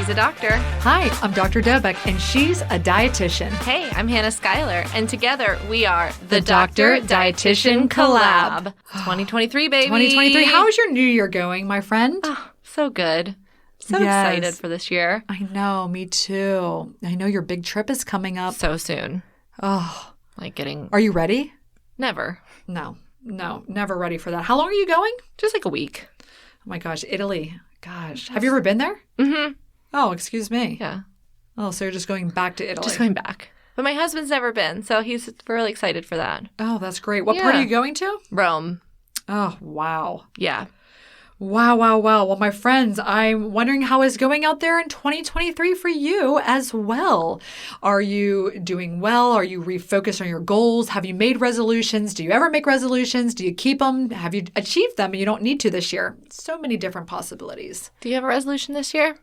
He's a doctor. Hi, I'm Dr. Dobek, and she's a dietitian. Hey, I'm Hannah Schuyler, and together we are the Doctor Dietitian Collab. 2023, baby. 2023. How's your new year going, my friend? Oh, so good. So Yes. excited for this year. I know, me too. I know your big trip is coming up. So soon. Oh, Like getting... are you ready? Never. No, never ready for that. How long are you going? Just like a week. Oh my gosh, Italy. Gosh, have you ever been there? Mm-hmm. Oh, excuse me. Yeah. Oh, so you're just going back to Italy. Just going back. But my husband's never been, so he's really excited for that. Oh, that's great. What part are you going to? Rome. Oh, wow. Yeah. Wow. Well, my friends, I'm wondering how is going out there in 2023 for you as well. Are you doing well? Are you refocused on your goals? Have you made resolutions? Do you ever make resolutions? Do you keep them? Have you achieved them and you don't need to this year? So many different possibilities. Do you have a resolution this year?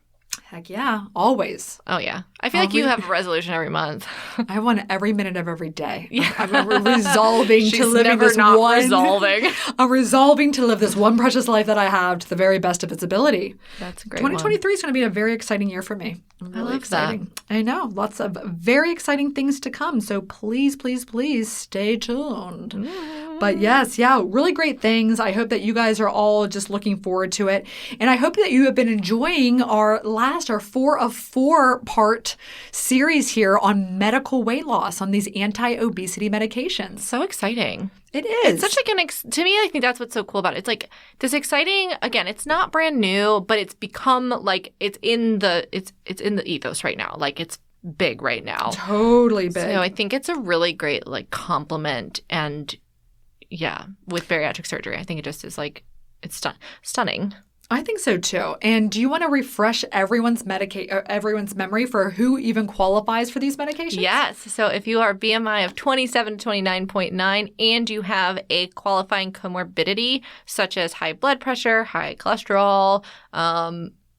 Heck yeah, always. Oh, yeah. I feel like you have a resolution every month. I want every minute of every day. Yeah. I'm resolving to live never this not one. resolving. I'm resolving to live this one precious life that I have to the very best of its ability. That's a great 2023 is going to be a very exciting year for me. Really I love exciting. That. I know. Lots of very exciting things to come. So please stay tuned. But yes, really great things. I hope that you guys are all just looking forward to it. And I hope that you have been enjoying our 4 of 4 part series here on medical weight loss on these anti-obesity medications. So exciting. It is. It's such like to me, I think that's what's so cool about it. It's like this exciting, again, it's not brand new, but it's become like it's in the ethos right now. Like it's big right now. Totally big. So I think it's a really great like complement and with bariatric surgery. I think it just is like it's stunning. I think so too. And do you want to refresh everyone's memory for who even qualifies for these medications? Yes. So if you are BMI of 27 to 29.9 and you have a qualifying comorbidity such as high blood pressure, high cholesterol,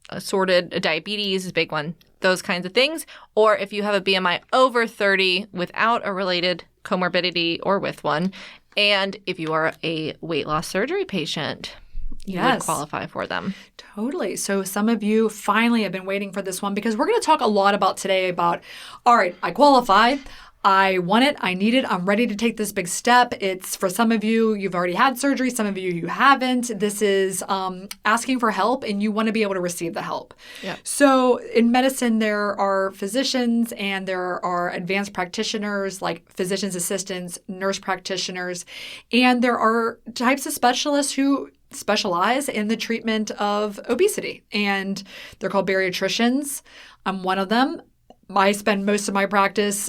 assorted diabetes is a big one, those kinds of things, or if you have a BMI over 30 without a related comorbidity or with one, and if you are a weight loss surgery patient, you would qualify for them. Totally. So some of you finally have been waiting for this one because we're going to talk a lot about today about, all right, I qualified. I want it. I need it. I'm ready to take this big step. It's for some of you, you've already had surgery. Some of you haven't. This is asking for help and you want to be able to receive the help. Yeah. So in medicine, there are physicians and there are advanced practitioners like physician's assistants, nurse practitioners, and there are types of specialists who specialize in the treatment of obesity, and they're called bariatricians. I'm one of them. I spend most of my practice,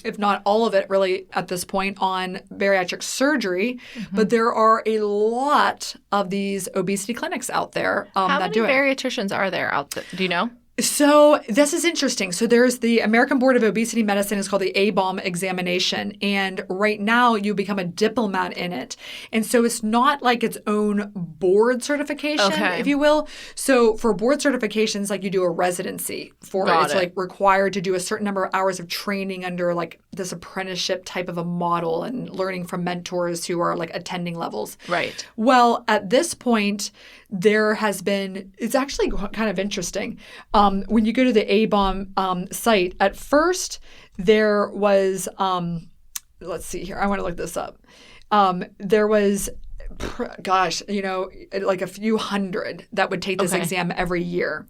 if not all of it really at this point, on bariatric surgery, but there are a lot of these obesity clinics out there that do it. How many bariatricians are there out there? Do you know? So this is interesting. So there's the American Board of Obesity Medicine is called the ABOM examination. And right now you become a diplomat in it. And so it's not like its own board certification, if you will. So for board certifications, like you do a residency for it. It's like required to do a certain number of hours of training under like this apprenticeship type of a model and learning from mentors who are like attending levels. Right. Well, at this point, there has been, it's actually kind of interesting. When you go to the ABOM site, at first there was, let's see here, I want to look this up. There was, like a few hundred that would take this exam every year.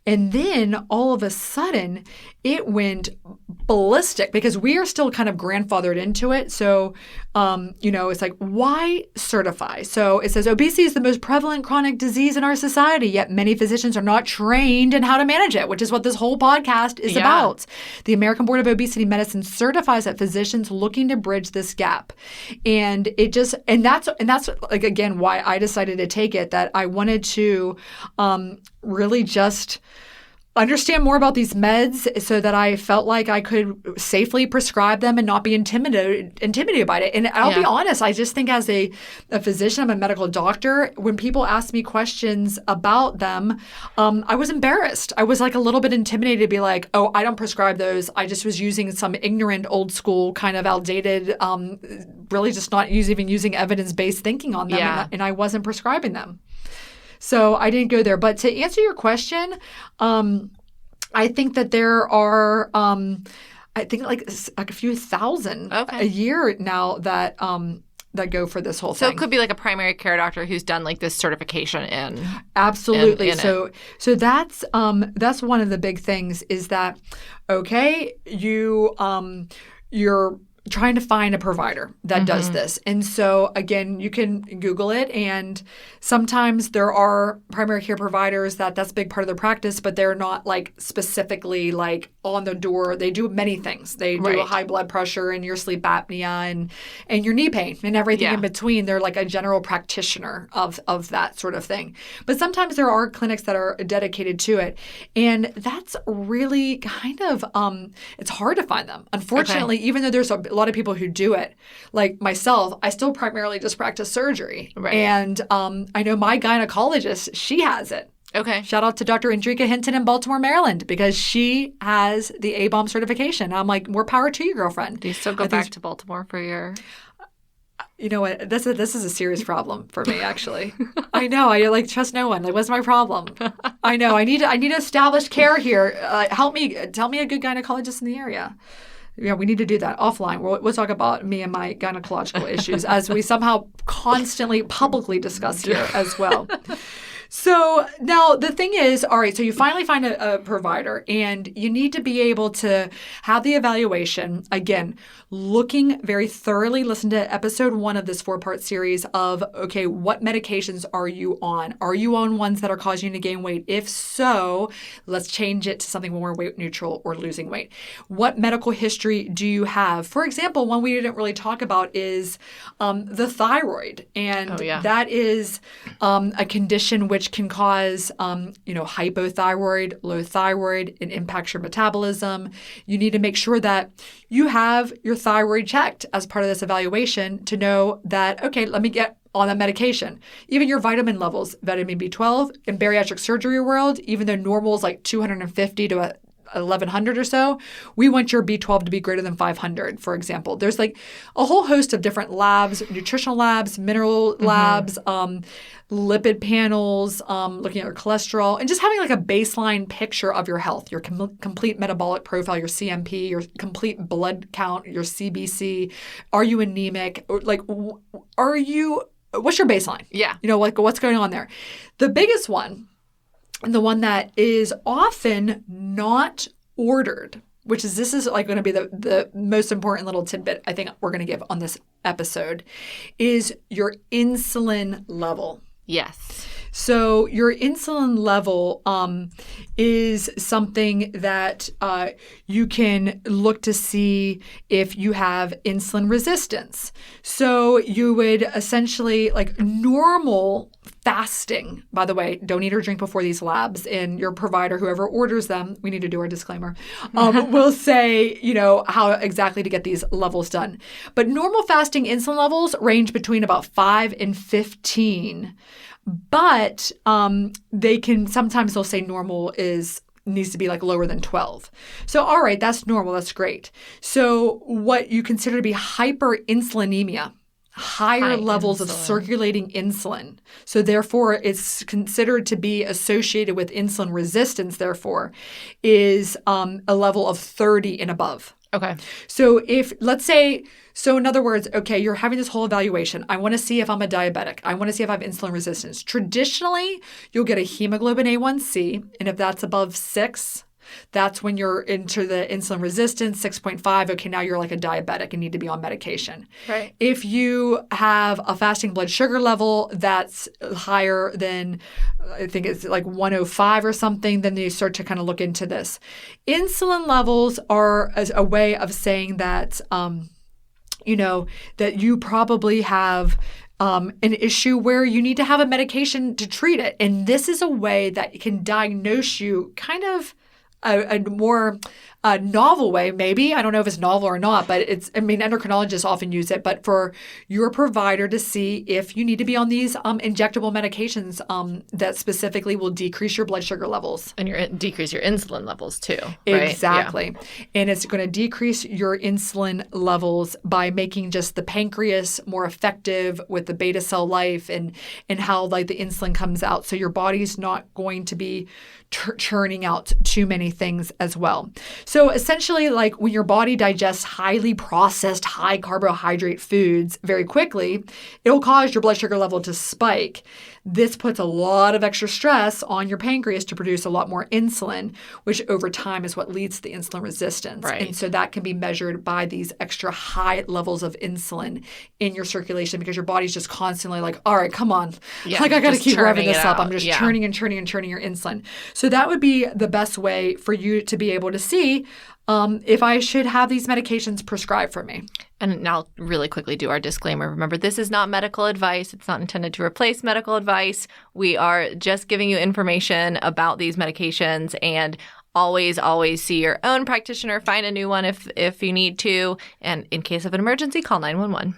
And then all of a sudden it went ballistic because we are still kind of grandfathered into it. So, it's like, why certify? So it says obesity is the most prevalent chronic disease in our society, yet many physicians are not trained in how to manage it, which is what this whole podcast is about. The American Board of Obesity Medicine certifies that physicians looking to bridge this gap. And that's like, again, why I decided to take it, that I wanted to really just understand more about these meds so that I felt like I could safely prescribe them and not be intimidated by it. And I'll be honest, I just think as a physician, I'm a medical doctor, when people ask me questions about them, I was embarrassed. I was like a little bit intimidated to be like, oh, I don't prescribe those. I just was using some ignorant, old school, kind of outdated, really just not even using evidence-based thinking on them. And I wasn't prescribing them. So I didn't go there. But to answer your question, I think that there are, I think like a few thousand a year now that that go for this whole thing. So it could be like a primary care doctor who's done like this certification in. Absolutely. So that's one of the big things is that, okay, you're trying to find a provider that does this. And so, again, you can Google it. And sometimes there are primary care providers that's a big part of their practice, but they're not like specifically like on the door. They do many things. They do a high blood pressure and your sleep apnea and your knee pain and everything in between. They're like a general practitioner of that sort of thing. But sometimes there are clinics that are dedicated to it. And that's really kind of, it's hard to find them. Unfortunately, even though there's a lot of people who do it, like myself, I still primarily just practice surgery. Right. And I know my gynecologist, she has it. Okay. Shout out to Dr. Indrika Hinton in Baltimore, Maryland, because she has the ABOM certification. I'm like, more power to you, girlfriend. Do you still go back to Baltimore for your... You know what? This is a serious problem for me, actually. I know. I like trust no one. Like, what's my problem? I know. I need to establish care here. Help me. Tell me a good gynecologist in the area. Yeah, we need to do that offline. We'll talk about me and my gynecological issues as we somehow constantly publicly discuss here as well. So now the thing is, all right, so you finally find a provider and you need to be able to have the evaluation, again, looking very thoroughly, listen to episode 1 of this 4-part series of, okay, what medications are you on? Are you on ones that are causing you to gain weight? If so, let's change it to something more weight neutral or losing weight. What medical history do you have? For example, one we didn't really talk about is the thyroid. And that is a condition which can cause, hypothyroid, low thyroid. It impacts your metabolism. You need to make sure that you have your thyroid checked as part of this evaluation to know that, okay, let me get on that medication. Even your vitamin levels, vitamin B12 in bariatric surgery world, even though normal is like 250 to 1,100 or so, we want your B12 to be greater than 500, for example. There's like a whole host of different labs, nutritional labs, mineral labs, lipid panels, looking at your cholesterol, and just having like a baseline picture of your health, your complete metabolic profile, your CMP, your complete blood count, your CBC. Are you anemic? Like, what's your baseline? Yeah. What's going on there? The biggest one, and the one that is often not ordered, this is like going to be the most important little tidbit I think we're going to give on this episode, is your insulin level. Yes. So your insulin level is something that you can look to see if you have insulin resistance. So you would essentially, like normal fasting, by the way, don't eat or drink before these labs, and your provider, whoever orders them, we need to do our disclaimer, will say, how exactly to get these levels done. But normal fasting insulin levels range between about 5 and 15. But they'll say normal needs to be like lower than 12. So, all right, that's normal. That's great. So what you consider to be hyperinsulinemia, higher levels of circulating insulin. So therefore, it's considered to be associated with insulin resistance, therefore, is a level of 30 and above. Okay. So in other words, okay, you're having this whole evaluation. I want to see if I'm a diabetic. I want to see if I have insulin resistance. Traditionally, you'll get a hemoglobin A1C, and if that's above 6, that's when you're into the insulin resistance, 6.5. Okay, now you're like a diabetic and need to be on medication. Right. If you have a fasting blood sugar level that's higher than, I think it's like 105 or something, then you start to kind of look into this. Insulin levels are a way of saying that, that you probably have an issue where you need to have a medication to treat it. And this is a way that can diagnose you kind of a more a novel way, maybe. I don't know if it's novel or not, but endocrinologists often use it, but for your provider to see if you need to be on these injectable medications that specifically will decrease your blood sugar levels. And decrease your insulin levels too, right? Exactly. Yeah. And it's going to decrease your insulin levels by making just the pancreas more effective with the beta cell life and how like the insulin comes out. So your body's not going to be churning out too many things as well. So essentially, like when your body digests highly processed, high carbohydrate foods very quickly, it'll cause your blood sugar level to spike. This puts a lot of extra stress on your pancreas to produce a lot more insulin, which over time is what leads to the insulin resistance. Right. And so that can be measured by these extra high levels of insulin in your circulation because your body's just constantly like, all right, come on. Yeah, like I got to keep revving this up. out. I'm just churning and churning and churning your insulin. So that would be the best way for you to be able to see if I should have these medications prescribed for me. And now really quickly do our disclaimer. Remember, this is not medical advice. It's not intended to replace medical advice. We are just giving you information about these medications, and always see your own practitioner. Find a new one if you need to. And in case of an emergency, call 911.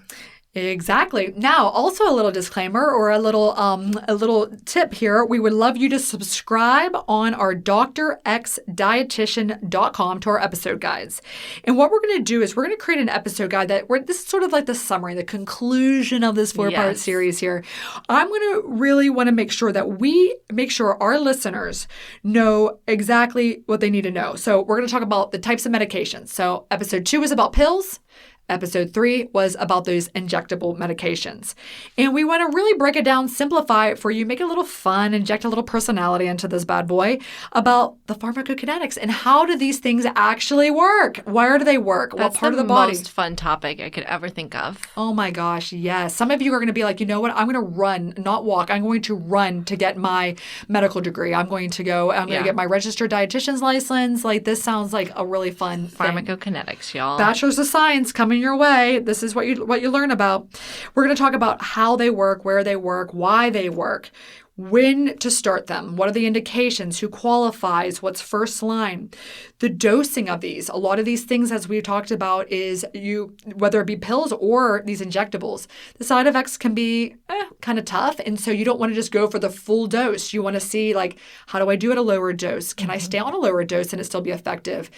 Exactly. Now, also a little disclaimer or a little tip here. We would love you to subscribe on our drxdietitian.com to our episode guides. And what we're going to do is we're going to create an episode guide this is sort of like the summary, the conclusion of this 4-part series here. I'm going to really want to make sure that we make sure our listeners know exactly what they need to know. So we're going to talk about the types of medications. So episode 2 is about pills. Episode 3 was about those injectable medications. And we want to really break it down, simplify it for you, make it a little fun, inject a little personality into this bad boy about the pharmacokinetics and how do these things actually work? Where do they work? What part of the body? That's the most fun topic I could ever think of. Oh my gosh, yes. Some of you are going to be like, you know what? I'm going to run, not walk. I'm going to run to get my medical degree. I'm going to get my registered dietitian's license. Like this sounds like a really fun thing. Pharmacokinetics, y'all. Bachelor's of Science coming your way. This is what you learn about. We're going to talk about how they work, where they work, why they work, when to start them, what are the indications, who qualifies, what's first line, the dosing of these. A lot of these things, as we talked about, is whether it be pills or these injectables, the side effects can be kind of tough. And so you don't want to just go for the full dose. You want to see like, how do I do at a lower dose? Can I stay on a lower dose and it still be effective?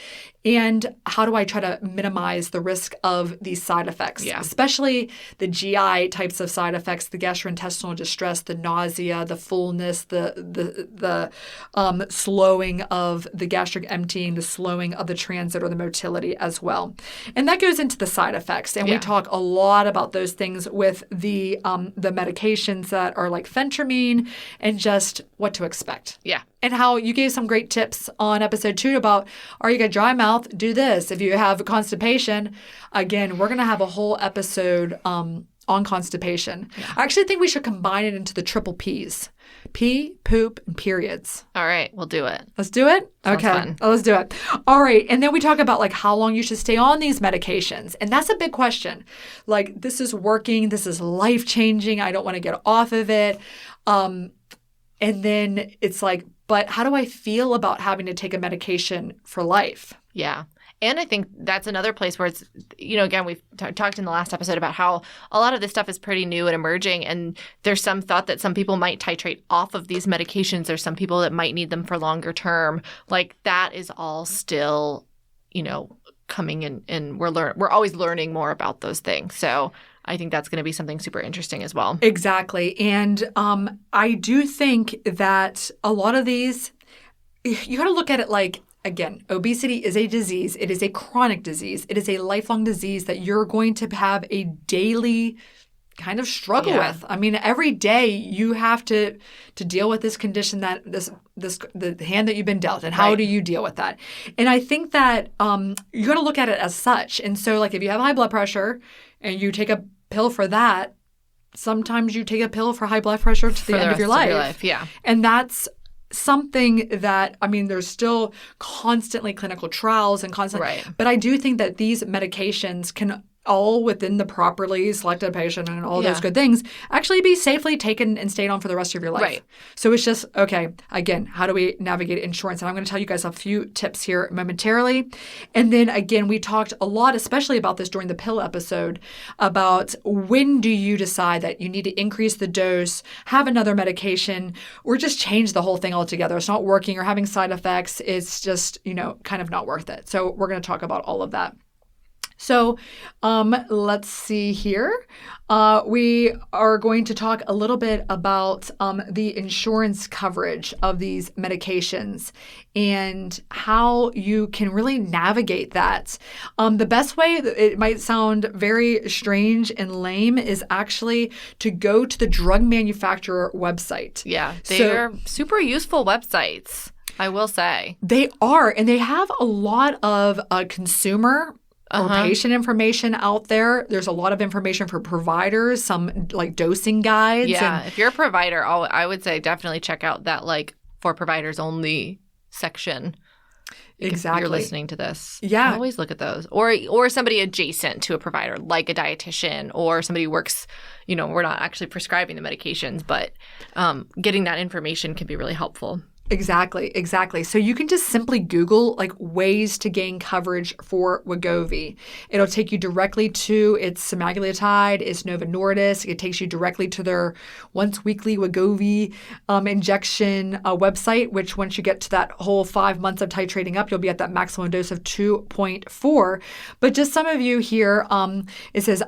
And how do I try to minimize the risk of these side effects, especially the GI types of side effects, the gastrointestinal distress, the nausea, the fullness, the slowing of the gastric emptying, the slowing of the transit or the motility as well. And that goes into the side effects. And we talk a lot about those things with the medications that are like phentermine and just what to expect. Yeah. And how you gave some great tips on episode 2 about, are you got dry mouth? Do this. If you have constipation, again, we're going to have a whole episode on constipation. Yeah. I actually think we should combine it into the triple Ps. Pee, poop, and periods. All right, we'll do it. Let's do it? Sounds fun. Let's do it. All right. And then we talk about like how long you should stay on these medications. And that's a big question. Like, this is working. This is life-changing. I don't want to get off of it. And then it's like, but how do I feel about having to take a medication for life? Yeah. And I think that's another place where it's, again, we've talked in the last episode about how a lot of this stuff is pretty new and emerging. And there's some thought that some people might titrate off of these medications. There's some people that might need them for longer term. Like that is all still, coming in, and we're always learning more about those things. So I think that's going to be something super interesting as well. Exactly. And I do think that a lot of these, you got to look at it like, again, obesity is a disease. It is a chronic disease. It is a lifelong disease that you're going to have a daily kind of struggle with. I mean, every day you have to deal with this condition, that the hand that you've been dealt, and how do you deal with that? And I think that you got to look at it as such. And so, like, if you have high blood pressure and you take a pill for that, sometimes you take a pill for high blood pressure to the end of your life. Yeah, and that's something that, I mean, there's still constantly clinical trials and but I do think that these medications can all within the properly selected patient and all Yeah. those good things, actually be safely taken and stayed on for the rest of your life. Right. So it's just, okay, again, how do we navigate insurance? And I'm going to tell you guys a few tips here momentarily. And then again, we talked a lot, especially about this during the pill episode, about when do you decide that you need to increase the dose, have another medication, or just change the whole thing altogether. It's not working or having side effects. It's just, kind of not worth it. So we're going to talk about all of that. So let's see here. We are going to talk a little bit about the insurance coverage of these medications and how you can really navigate that. The best way, it might sound very strange and lame, is actually to go to the drug manufacturer website. Yeah, they're super useful websites, I will say. They are, and they have a lot of consumer or patient information out there. There's a lot of information for providers, some like dosing guides. Yeah, if you're a provider, I would say definitely check out that like for providers only section. Exactly. If you're listening to this. Yeah. Always look at those. Or somebody adjacent to a provider, like a dietitian or somebody who works, we're not actually prescribing the medications, but getting that information can be really helpful. Exactly. So you can just simply Google like ways to gain coverage for Wegovy. It'll take you directly to its semaglutide, its Novo Nordisk. It takes you directly to their once weekly Wegovy injection website, which once you get to that whole 5 months of titrating up, you'll be at that maximum dose of 2.4. But just some of you here, it says,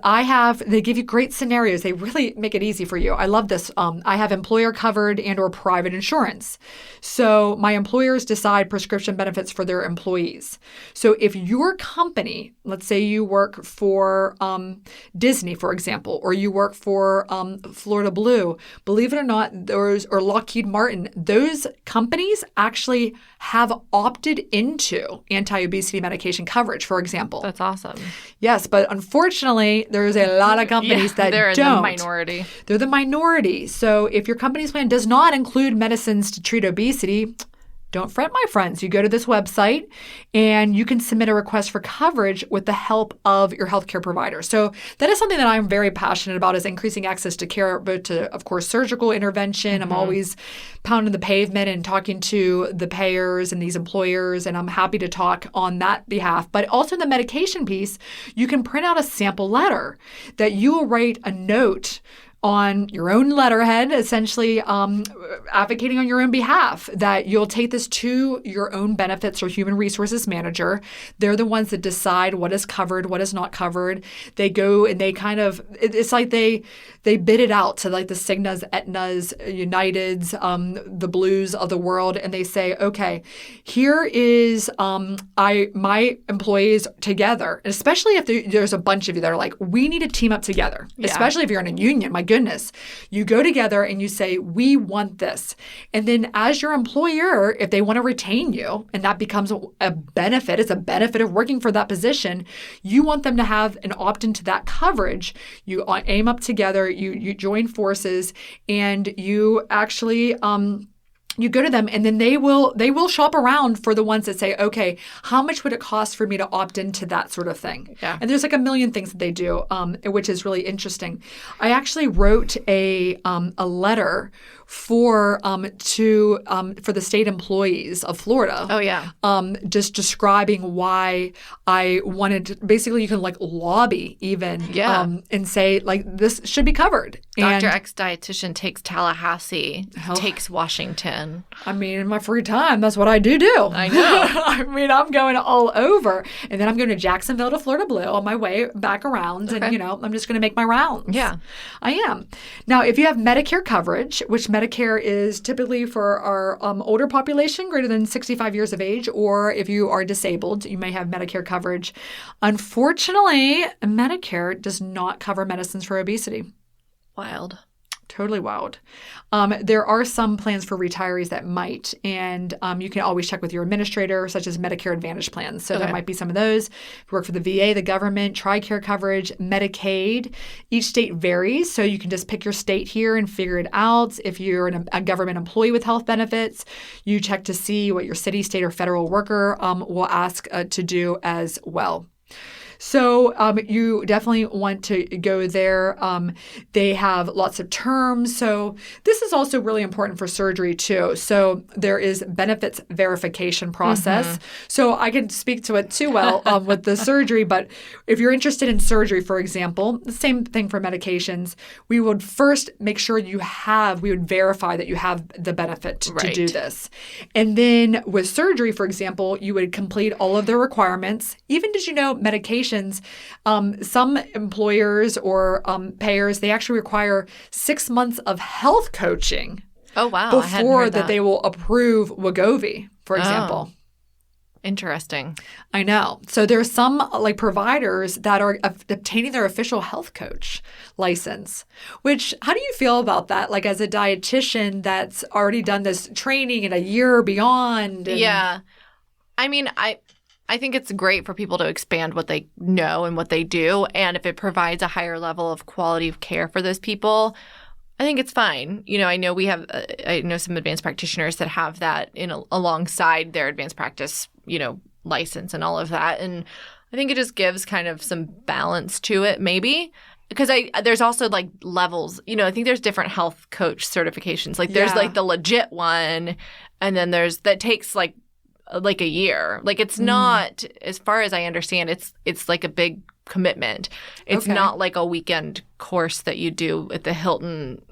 they give you great scenarios. They really make it easy for you. I love this. I have employer covered and or private insurance. So my employers decide prescription benefits for their employees. So if your company, let's say you work for Disney, for example, or you work for Florida Blue, believe it or not, or Lockheed Martin, those companies actually have opted into anti-obesity medication coverage, for example. That's awesome. Yes, but unfortunately, there's a lot of companies that they're don't. The minority. They're the minority. So if your company's plan does not include medicines to treat obesity, don't fret, my friends. You go to this website and you can submit a request for coverage with the help of your healthcare provider. So that is something that I'm very passionate about, is increasing access to care, both to, of course, surgical intervention. I'm always pounding the pavement and talking to the payers and these employers, and I'm happy to talk on that behalf. But also the medication piece, you can print out a sample letter that you will write a note on your own letterhead, essentially advocating on your own behalf, that you'll take this to your own benefits or human resources manager. They're the ones that decide what is covered, what is not covered. They go and they kind of, it's like they bid it out to like the Cignas, Aetnas, Uniteds, the Blues of the world, and they say, okay, here is my employees together, especially if there's a bunch of you that are like, we need to team up together, especially if you're in a union. My goodness, you go together and you say, we want this. And then as your employer, if they want to retain you, and that becomes a benefit, it's a benefit of working for that position, you want them to have an opt-in to that coverage. You aim up together, you join forces, and you actually you go to them, and then they will shop around for the ones that say, okay, how much would it cost for me to opt into that sort of thing? Yeah. And there's like a million things that they do, which is really interesting. I actually wrote a letter for the state employees of Florida. Oh, yeah. Just describing why I wanted to, basically you can like lobby even and say like this should be covered. Dr. X dietitian takes Tallahassee, takes Washington. I mean, in my free time, that's what I do. I know. I mean, I'm going all over. And then I'm going to Jacksonville to Florida Blue on my way back around. Okay. And, I'm just going to make my rounds. Yeah. I am. Now, if you have Medicare coverage, which Medicare is typically for our older population, greater than 65 years of age, or if you are disabled, you may have Medicare coverage. Unfortunately, Medicare does not cover medicines for obesity. Wild. Totally wild. There are some plans for retirees that might, and you can always check with your administrator, such as Medicare Advantage plans. So there might be some of those. If you work for the VA, the government, TRICARE coverage, Medicaid, each state varies. So you can just pick your state here and figure it out. If you're a government employee with health benefits, you check to see what your city, state, or federal worker will ask to do as well. So you definitely want to go there. They have lots of terms. So this is also really important for surgery too. So there is benefits verification process. So I can speak to it too well with the surgery. But if you're interested in surgery, for example, the same thing for medications, we would first make sure we would verify that you have the benefit to do this. And then with surgery, for example, you would complete all of their requirements. Even did you know medications, some employers or payers, they actually require 6 months of health coaching. Oh, wow. Before that they will approve Wegovy, for example. Interesting. I know. So there's some like providers that are obtaining their official health coach license, which how do you feel about that? Like as a dietitian that's already done this training in a year or beyond. Yeah. I mean, I think it's great for people to expand what they know and what they do. And if it provides a higher level of quality of care for those people, I think it's fine. You know, I know some advanced practitioners that have that alongside their advanced practice, license and all of that. And I think it just gives kind of some balance to it, maybe. Because there's also like levels, I think there's different health coach certifications. Like there's like the legit one, and then there's that takes like a year. Like it's not, as far as I understand, it's like a big commitment. It's not like a weekend course that you do at the Hilton,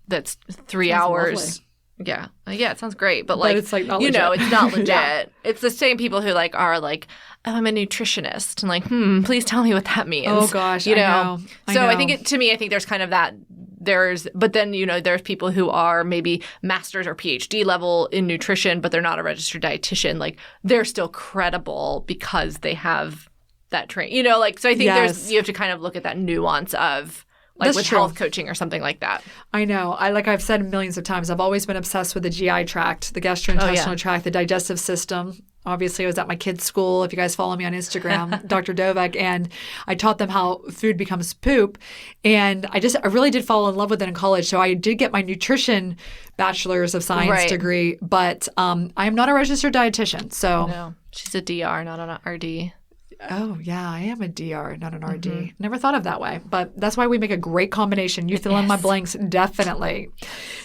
that's 3 hours. Lovely. Yeah. Yeah, it sounds great. But it's like not legit. It's not legit. It's the same people who are like, oh, I'm a nutritionist. And like, please tell me what that means. Oh gosh, I know. So I think I think there's kind of that. But then, there's people who are maybe master's or PhD level in nutrition, but they're not a registered dietitian. Like they're still credible because they have that training, so I think you have to kind of look at that nuance of like That's with true. health coaching or something like that. I know. I've said millions of times, I've always been obsessed with the GI tract, the gastrointestinal tract, the digestive system. Obviously, I was at my kids' school. If you guys follow me on Instagram, Dr. Dovek, and I taught them how food becomes poop. And I really did fall in love with it in college. So I did get my nutrition bachelor's of science degree, but I am not a registered dietitian. So no, she's a DR, not an RD. Oh, yeah, I am a DR, not an RD. Never thought of that way, but that's why we make a great combination. You fill in my blanks, definitely.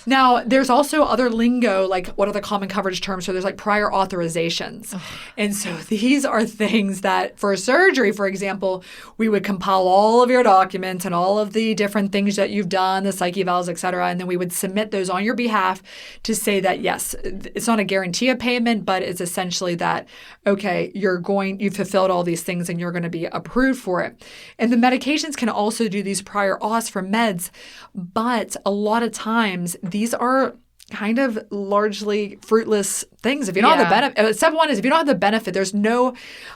Now, there's also other lingo, like what are the common coverage terms? So there's like prior authorizations. And so these are things that for surgery, for example, we would compile all of your documents and all of the different things that you've done, the psyche evals, et cetera, and then we would submit those on your behalf to say that, yes, it's not a guarantee of payment, but it's essentially that, okay, you've fulfilled all these things and you're going to be approved for it. And the medications can also do these prior auths for meds, but a lot of times these are kind of largely fruitless things. If you don't have the benefit, step one is if you don't have the benefit, there's no,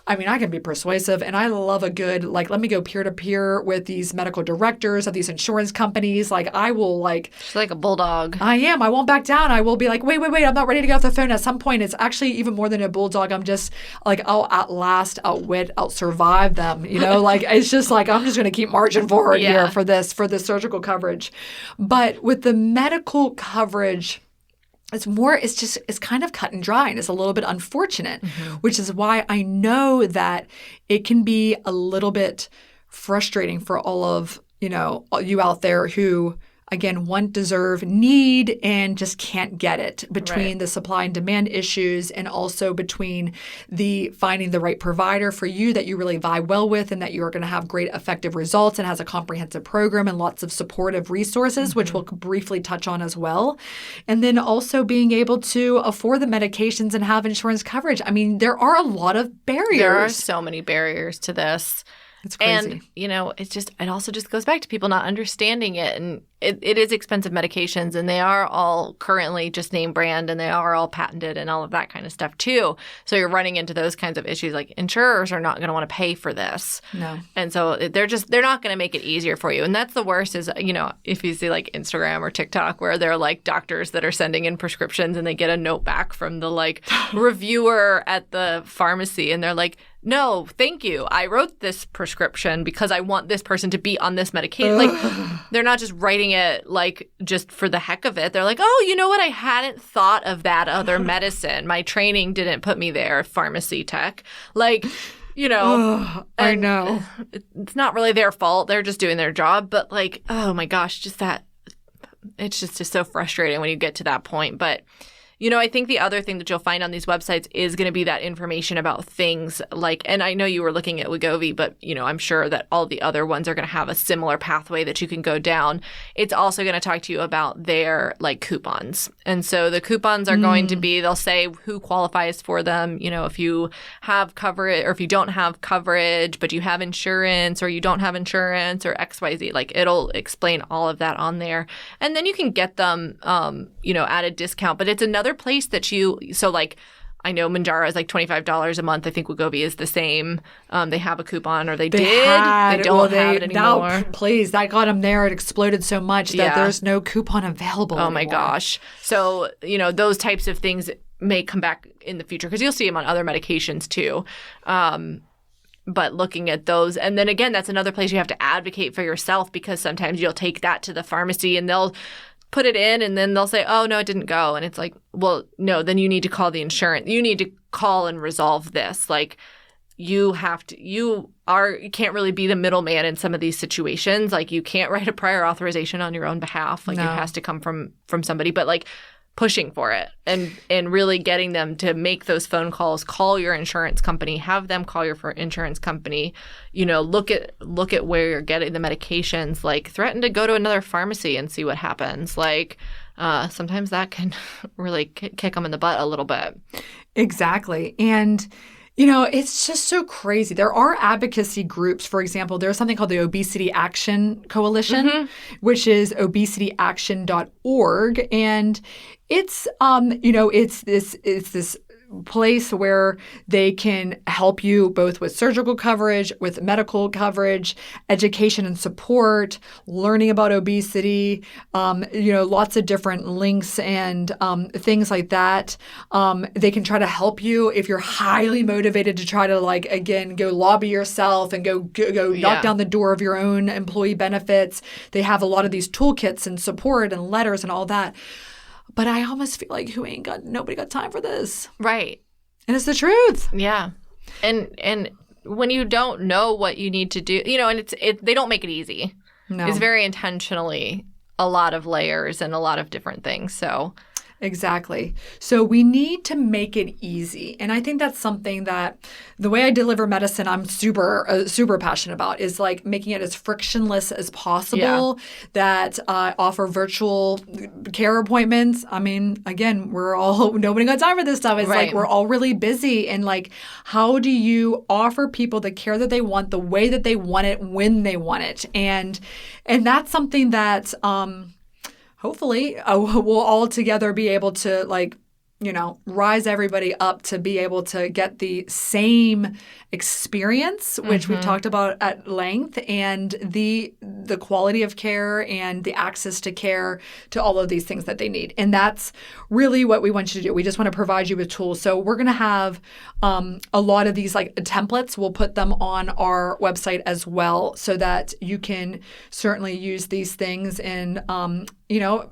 I can be persuasive and I love a good, let me go peer-to-peer with these medical directors of these insurance companies. I will She's like a bulldog. I am. I won't back down. I will be like, wait, I'm not ready to get off the phone. At some point, it's actually even more than a bulldog. I'm just I'll outlast, outwit, outsurvive them. It's just I'm just going to keep marching forward here for this surgical coverage. But with the medical coverage, it's kind of cut and dry and it's a little bit unfortunate, which is why I know that it can be a little bit frustrating for all of, you out there who, again, want, deserve, need, and just can't get it between the supply and demand issues and also between the finding the right provider for you that you really vibe well with and that you are going to have great effective results and has a comprehensive program and lots of supportive resources, which we'll briefly touch on as well. And then also being able to afford the medications and have insurance coverage. There are a lot of barriers. There are so many barriers to this. It's crazy. And, it also just goes back to people not understanding it. And it is expensive medications, and they are all currently just name brand, and they are all patented and all of that kind of stuff too. So you're running into those kinds of issues. Like insurers are not going to want to pay for this. No. And so they're not going to make it easier for you. And that's the worst is, if you see like Instagram or TikTok where they're like doctors that are sending in prescriptions and they get a note back from the reviewer at the pharmacy and they're like, no, thank you. I wrote this prescription because I want this person to be on this medication. They're not just writing it just for the heck of it. They're like, oh, you know what? I hadn't thought of that other medicine. My training didn't put me there, pharmacy tech. I know. It's not really their fault. They're just doing their job. But like, oh my gosh, it's just so frustrating when you get to that point. But I think the other thing that you'll find on these websites is going to be that information about things like, and I know you were looking at Wegovy, but, I'm sure that all the other ones are going to have a similar pathway that you can go down. It's also going to talk to you about their like coupons. And so the coupons are going to be, they'll say who qualifies for them. If you have coverage or if you don't have coverage, but you have insurance or you don't have insurance or XYZ, like it'll explain all of that on there. And then you can get them, at a discount, but it's another place that so like I know Mounjaro is like $25 a month. I think Wegovy is the same. They have a coupon, or they did. They don't have it anymore. No, please, that got them there. It exploded so much that there's no coupon available anymore. My gosh. So, those types of things may come back in the future because you'll see them on other medications too. But looking at those, and then again, that's another place you have to advocate for yourself, because sometimes you'll take that to the pharmacy and they'll put it in and then they'll say, oh, no, it didn't go. And it's like, well, no, then you need to call the insurance. You need to call and resolve this. Like you can't really be the middleman in some of these situations. Like you can't write a prior authorization on your own behalf. Like it has to come from somebody, but like pushing for it and really getting them to make those phone calls, call your insurance company, have them call your insurance company, look at where you're getting the medications, like threaten to go to another pharmacy and see what happens. Like sometimes that can really kick them in the butt a little bit. Exactly. And it's just so crazy. There are advocacy groups. For example, there's something called the Obesity Action Coalition, which is obesityaction.org. And it's, it's this place where they can help you both with surgical coverage, with medical coverage, education and support, learning about obesity, lots of different links and things like that. They can try to help you if you're highly motivated to try to go lobby yourself and go knock down the door of your own employee benefits. They have a lot of these toolkits and support and letters and all that. But I almost feel like nobody got time for this. Right. And it's the truth. Yeah. And when you don't know what you need to do, and they don't make it easy. No. It's very intentionally a lot of layers and a lot of different things. So exactly. So we need to make it easy. And I think that's something that the way I deliver medicine, I'm super passionate about, is like making it as frictionless as possible, that offer virtual care appointments. I mean, again, nobody got time for this stuff. It's like we're all really busy. And like, how do you offer people the care that they want, the way that they want it, when they want it? And that's something that hopefully, we'll all together be able to rise everybody up to be able to get the same experience, which we've talked about at length, and the quality of care and the access to care, to all of these things that they need. And that's really what we want you to do. We just want to provide you with tools. So we're going to have a lot of these templates. We'll put them on our website as well, so that you can certainly use these things and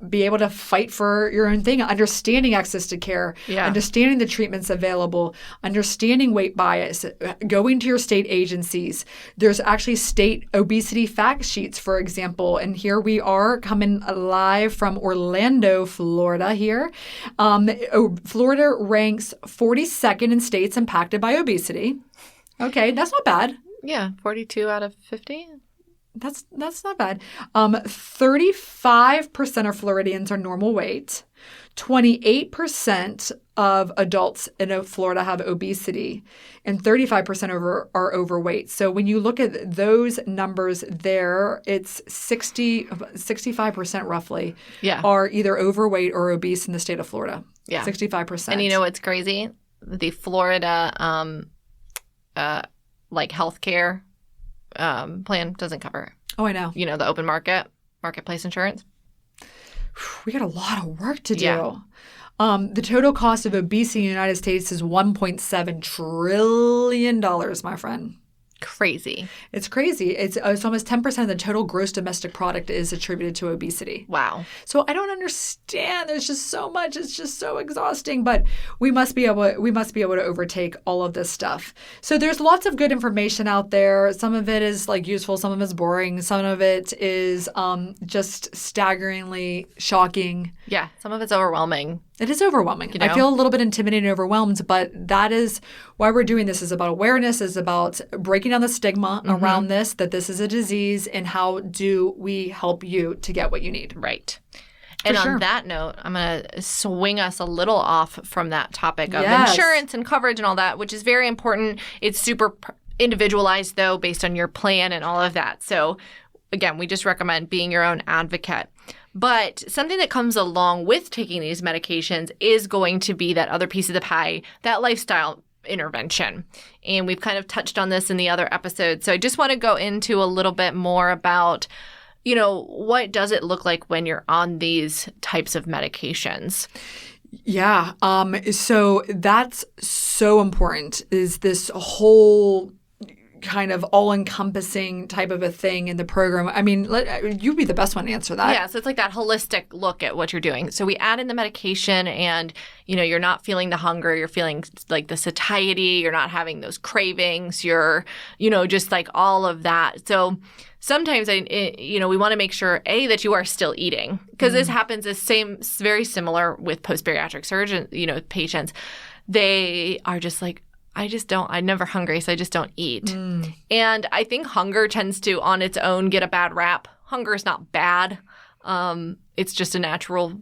be able to fight for your own thing, understanding access to care, understanding the treatments available, understanding weight bias, going to your state agencies. There's actually state obesity fact sheets, for example. And here we are coming live from Orlando, Florida here. Florida ranks 42nd in states impacted by obesity. Okay, that's not bad. Yeah, 42 out of 50. That's not bad. 35% of Floridians are normal weight. 28% of adults in Florida have obesity, and 35% are overweight. So when you look at those numbers there, it's 65% roughly are either overweight or obese in the state of Florida. Yeah. 65%. And what's crazy? The Florida healthcare plan doesn't cover it. Oh, I know. The open marketplace insurance. We got a lot of work to do. Yeah. The total cost of obesity in the United States is $1.7 trillion, my friend. Crazy. It's crazy. It's almost 10% of the total gross domestic product is attributed to obesity. Wow. So I don't understand. There's just so much. It's just so exhausting. But we must be able to overtake all of this stuff. So there's lots of good information out there. Some of it is like useful. Some of it's boring. Some of it is just staggeringly shocking. Yeah. Some of it's overwhelming. It is overwhelming. You know? I feel a little bit intimidated and overwhelmed, but that is why we're doing this. Is about awareness, is about breaking down the stigma around this, that this is a disease, and how do we help you to get what you need. Right. And on that note, I'm going to swing us a little off from that topic of insurance and coverage and all that, which is very important. It's super individualized, though, based on your plan and all of that. So, again, we just recommend being your own advocate. But something that comes along with taking these medications is going to be that other piece of the pie, that lifestyle intervention. And we've kind of touched on this in the other episodes. So I just want to go into a little bit more about, what does it look like when you're on these types of medications? Yeah. So that's so important, is this whole kind of all-encompassing type of a thing in the program. I mean, you'd be the best one to answer that. Yeah, so it's like that holistic look at what you're doing. So we add in the medication and, you're not feeling the hunger. You're feeling like the satiety. You're not having those cravings. You're, just like all of that. So sometimes, we want to make sure, A, that you are still eating, because this happens very similar with post-bariatric surgeon, patients. They are just like, I'm never hungry, so I just don't eat. And I think hunger tends to, on its own, get a bad rap. Hunger is not bad. It's just a natural,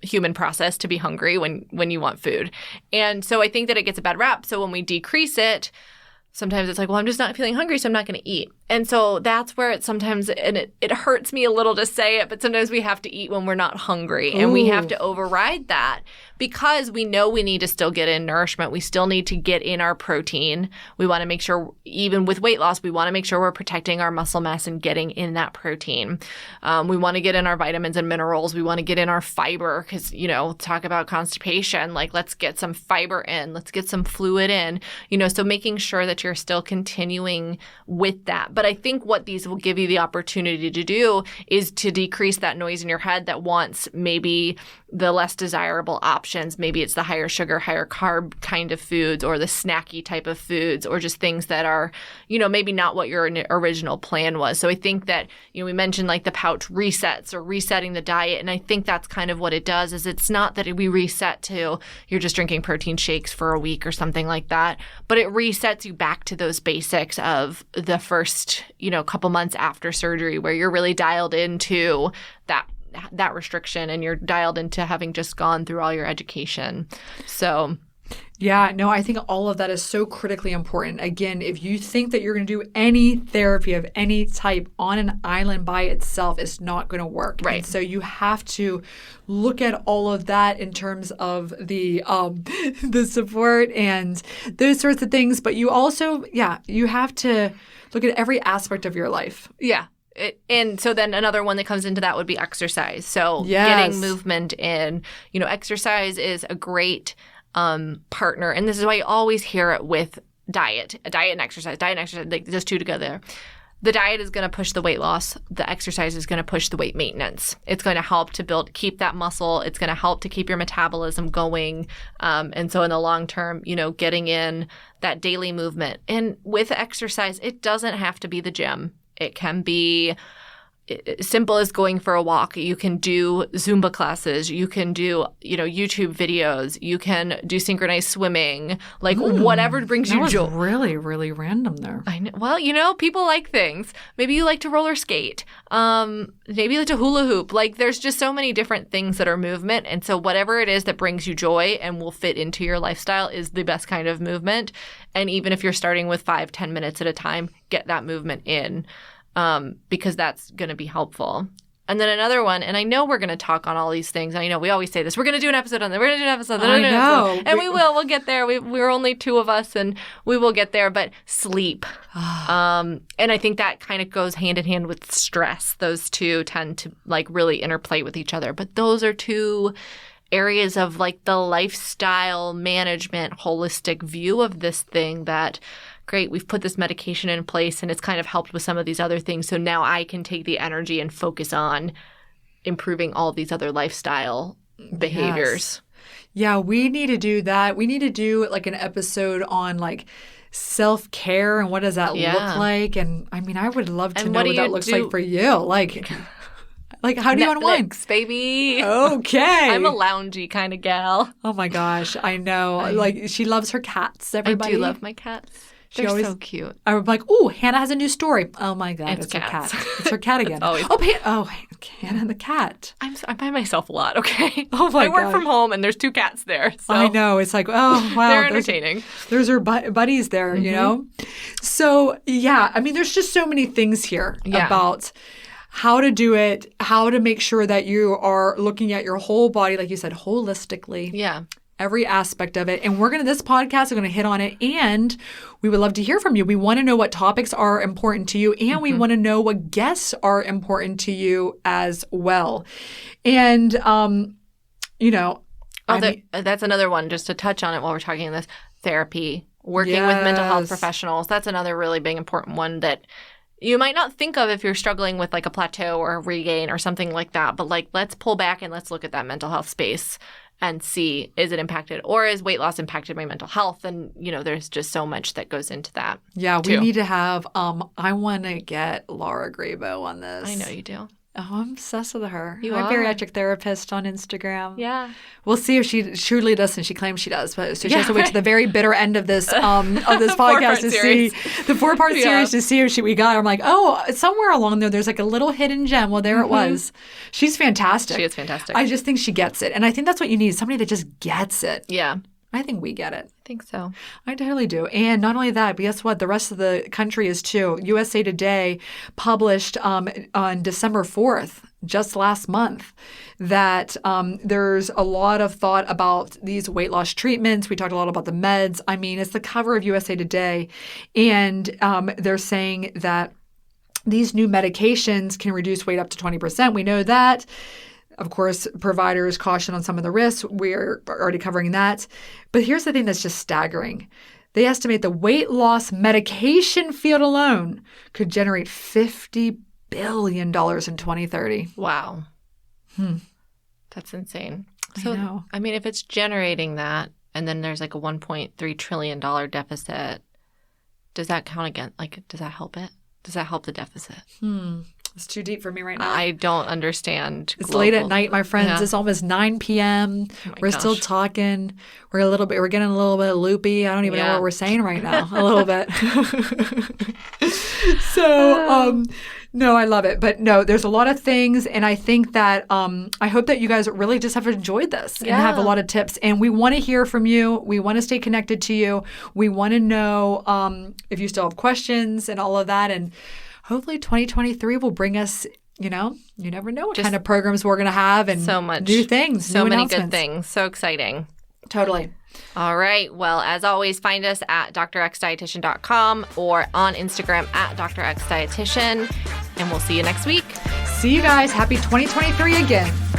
human process to be hungry when you want food. And so I think that it gets a bad rap. So when we decrease it, sometimes it's like, well, I'm just not feeling hungry, so I'm not going to eat. And so that's where it sometimes, and it hurts me a little to say it, but sometimes we have to eat when we're not hungry. And we have to override that because we know we need to still get in nourishment. We still need to get in our protein. We want to make sure, even with weight loss, we want to make sure we're protecting our muscle mass and getting in that protein. We want to get in our vitamins and minerals. We want to get in our fiber because, talk about constipation. Let's get some fiber in. Let's get some fluid in. So making sure that you're still continuing with that. But I think what these will give you the opportunity to do is to decrease that noise in your head that wants maybe the less desirable options. Maybe it's the higher sugar, higher carb kind of foods, or the snacky type of foods, or just things that are, maybe not what your original plan was. So I think that, we mentioned like the pouch resets or resetting the diet. And I think that's kind of what it does, is it's not that we reset to you're just drinking protein shakes for a week or something like that, but it resets you back to those basics of the first, couple months after surgery, where you're really dialed into that restriction and you're dialed into having just gone through all your education. So yeah, no, I think all of that is so critically important. Again, if you think that you're going to do any therapy of any type on an island by itself, it's not going to work. Right. And so you have to look at all of that in terms of the support and those sorts of things. But you also, you have to look at every aspect of your life. Yeah. And so then another one that comes into that would be exercise. So getting movement in, exercise is a great partner. And this is why you always hear it with diet and exercise, like those two together. The diet is going to push the weight loss. The exercise is going to push the weight maintenance. It's going to help to keep that muscle. It's going to help to keep your metabolism going. And so in the long term, getting in that daily movement. And with exercise, it doesn't have to be the gym. It can be simple as going for a walk. You can do Zumba classes. You can do, YouTube videos. You can do synchronized swimming. Whatever brings you joy. That was really, really random there. I know. Well, people like things. Maybe you like to roller skate. Maybe you like to hula hoop. There's just so many different things that are movement. And so whatever it is that brings you joy and will fit into your lifestyle is the best kind of movement. And even if you're starting with 5-10 minutes at a time, get that movement in. Because that's going to be helpful. And then another one, and I know we're going to talk on all these things. And I know we always say this. We're going to do an episode on that. We're going to do an episode. I know. And we will. We'll get there. We're only two of us, and we will get there. But sleep. And I think that kind of goes hand in hand with stress. Those two tend to really interplay with each other. But those are two areas of the lifestyle management, holistic view of this thing that great, we've put this medication in place and it's kind of helped with some of these other things. So now I can take the energy and focus on improving all these other lifestyle behaviors. Yeah, we need to do that. We need to do like an episode on like self-care and what does that look like. And I mean, I would love to know what that looks like for you. Like how do you unwind? Netflix, baby. Okay. I'm a loungy kind of gal. Oh my gosh, I know. Like she loves her cats, everybody. I do love my cats. They're so cute. I would be like, oh, Hannah has a new story. Oh my God, it's her cat. It's her cat again. Hannah and the cat. I'm by myself a lot, okay? Oh my God. I work from home and there's 2 cats there. So. I know. It's like, oh, wow. They're entertaining. There's her buddies there, you know? So, yeah, I mean, there's just so many things here about how to do it, how to make sure that you are looking at your whole body, like you said, holistically. Yeah. Every aspect of it. And this podcast is going to hit on it. And we would love to hear from you. We want to know what topics are important to you. And we want to know what guests are important to you as well. And, that's another one, just to touch on it while we're talking on this, therapy, working with mental health professionals. That's another really big important one that you might not think of if you're struggling with like a plateau or a regain or something like that. But like, let's pull back and let's look at that mental health space and see, is it impacted or is weight loss impacted by mental health? And, there's just so much that goes into that. Yeah, we need to have, I want to get Laura Grabo on this. I know you do. Oh, I'm obsessed with her. You My are? bariatric therapist on Instagram. Yeah. We'll see if she truly doesn't. She claims she does, but so she has to wait to the very bitter end of this podcast to see the 4-part series to see if we got her. I'm like, oh, somewhere along there's like a little hidden gem. Well, there it was. She's fantastic. She is fantastic. I just think she gets it, and I think that's what you need, somebody that just gets it. Yeah. I think we get it. I think so. I totally do. And not only that, but guess what? The rest of the country is too. USA Today published on December 4th, just last month, that there's a lot of thought about these weight loss treatments. We talked a lot about the meds. I mean, it's the cover of USA Today. And they're saying that these new medications can reduce weight up to 20%. We know that. Of course, providers caution on some of the risks. We're already covering that. But here's the thing that's just staggering. They estimate the weight loss medication field alone could generate $50 billion in 2030. Wow. That's insane. I know. I mean, if it's generating that and then there's like a $1.3 trillion deficit, does that count again? Like, does that help it? Does that help the deficit? It's too deep for me right now. I don't understand. It's late at night, my friends. Yeah. It's almost 9 p.m. We're still talking. We're getting a little bit loopy. I don't even know what we're saying right now. A little bit. So, no, I love it. But no, there's a lot of things. And I think that I hope that you guys really just have enjoyed this and have a lot of tips. And we want to hear from you. We want to stay connected to you. We want to know if you still have questions and all of that. And hopefully 2023 will bring us, you never know what kind of programs we're going to have and so much new things, so many good things. So exciting. Totally. All right. Well, as always, find us at drxdietitian.com or on Instagram at drxdietitian. And we'll see you next week. See you guys. Happy 2023 again.